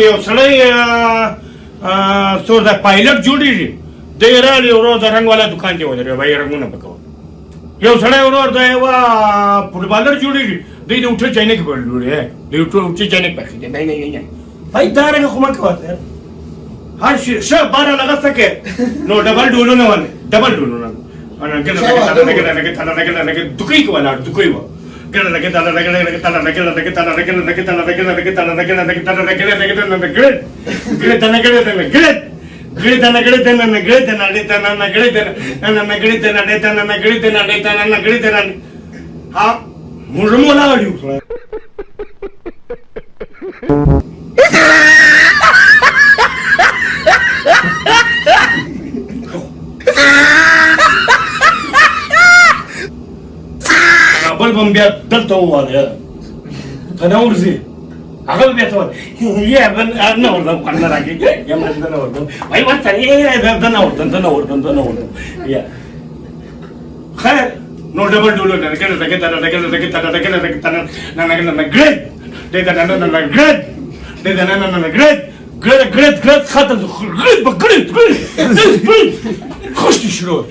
یو سړی څو د پایلټ جوړېږي دی راغلی ورور د رنګ والا دکان کې ودرېد بھائی رنګونه پکول یو سړی ورور د یوه فوټبالر جوړېږي دوی د اوټه چاینک پر جوړې د اوټه چاینک پکې دی نه بھائی دا رنګ خو مه کوه هر شي ښه باره لغه څه کې نو ډبل ډولونه ونه ډبل ډولونه دکۍ کې ولاړ دکۍ وه मुळम वलाडी بل بمبیا دلته وواله تناورزي هغه بیا ته یا بن نه ورته کنه راګي یا ما نه ورته وای ورته یې نه ورته یا خیر نو ډبل ډولو نه کړه دغه ګرد خاطر ګرد خوشتي شروع